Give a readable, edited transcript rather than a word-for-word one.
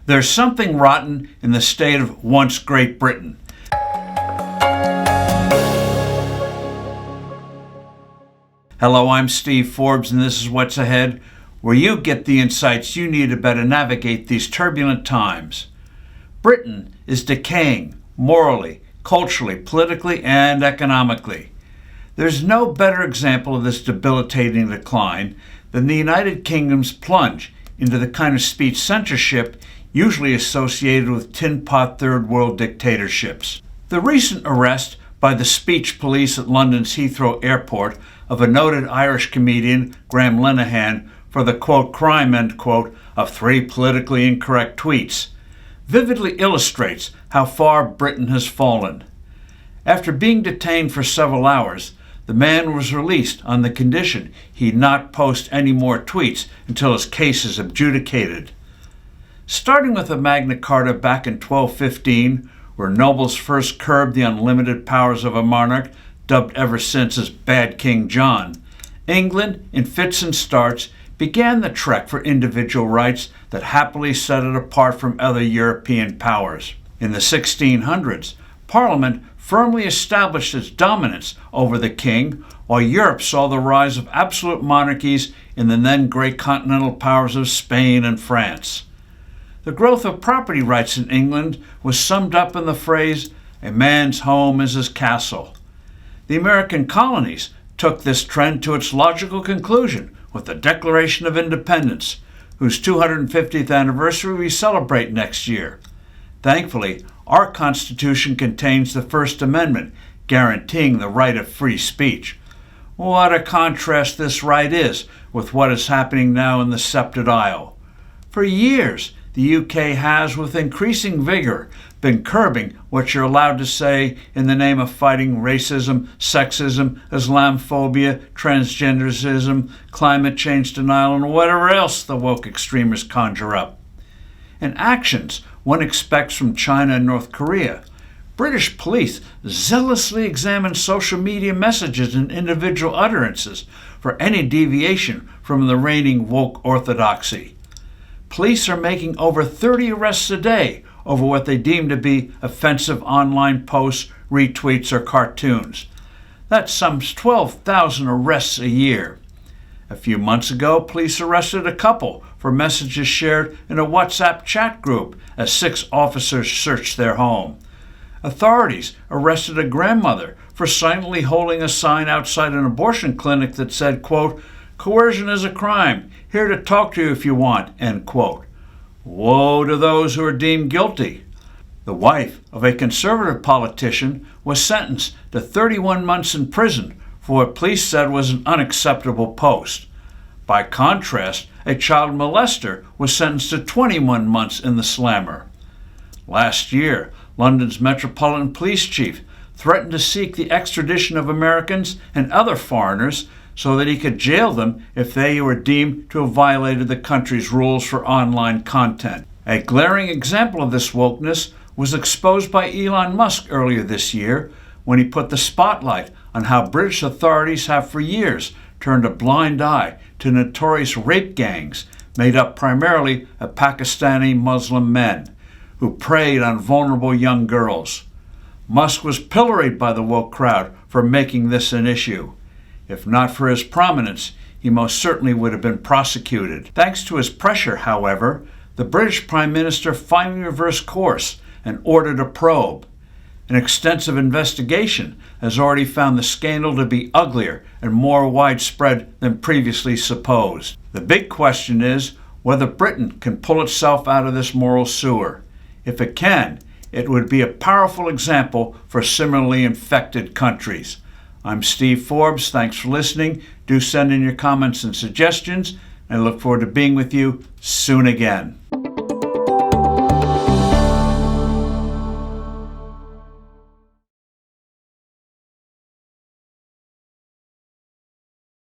There's something rotten in the state of once Great Britain. Hello, I'm Steve Forbes, and this is What's Ahead, where you get the insights you need to better navigate these turbulent times. Britain is decaying morally, culturally, politically, and economically. There's no better example of this debilitating decline than the United Kingdom's plunge into the kind of speech censorship usually associated with tin-pot third world dictatorships. The recent arrest by the speech police at London's Heathrow Airport of a noted Irish comedian, Graham Linehan, for the, quote, crime, end quote, of 3 politically incorrect tweets, vividly illustrates how far Britain has fallen. After being detained for several hours, the man was released on the condition he not post any more tweets until his case is adjudicated. Starting with the Magna Carta back in 1215, where nobles first curbed the unlimited powers of a monarch, dubbed ever since as Bad King John, England, in fits and starts, began the trek for individual rights that happily set it apart from other European powers. In the 1600s, Parliament firmly established its dominance over the king, while Europe saw the rise of absolute monarchies in the then great continental powers of Spain and France. The growth of property rights in England was summed up in the phrase, "A man's home is his castle." The American colonies took this trend to its logical conclusion with the Declaration of Independence, whose 250th anniversary we celebrate next year. Thankfully, our Constitution contains the First Amendment, guaranteeing the right of free speech. What a contrast this right is with what is happening now in the Sceptred Isle. For years, the UK has, with increasing vigor, been curbing what you're allowed to say in the name of fighting racism, sexism, Islamophobia, transgenderism, climate change denial, and whatever else the woke extremists conjure up. In actions one expects from China and North Korea, British police zealously examine social media messages and individual utterances for any deviation from the reigning woke orthodoxy. Police are making over 30 arrests a day over what they deem to be offensive online posts, retweets, or cartoons. That's some 12,000 arrests a year. A few months ago, police arrested a couple for messages shared in a WhatsApp chat group as 6 officers searched their home. Authorities arrested a grandmother for silently holding a sign outside an abortion clinic that said, quote, "Coercion is a crime. Here to talk to you if you want," end quote. Woe to those who are deemed guilty. The wife of a conservative politician was sentenced to 31 months in prison for what police said was an unacceptable post. By contrast, a child molester was sentenced to 21 months in the slammer. Last year, London's Metropolitan Police Chief threatened to seek the extradition of Americans and other foreigners so that he could jail them if they were deemed to have violated the country's rules for online content. A glaring example of this wokeness was exposed by Elon Musk earlier this year when he put the spotlight on how British authorities have for years turned a blind eye to notorious rape gangs made up primarily of Pakistani Muslim men who preyed on vulnerable young girls. Musk was pilloried by the woke crowd for making this an issue. If not for his prominence, he most certainly would have been prosecuted. Thanks to his pressure, however, the British Prime Minister finally reversed course and ordered a probe. An extensive investigation has already found the scandal to be uglier and more widespread than previously supposed. The big question is whether Britain can pull itself out of this moral sewer. If it can, it would be a powerful example for similarly infected countries. I'm Steve Forbes. Thanks for listening. Do send in your comments and suggestions, and I look forward to being with you soon again.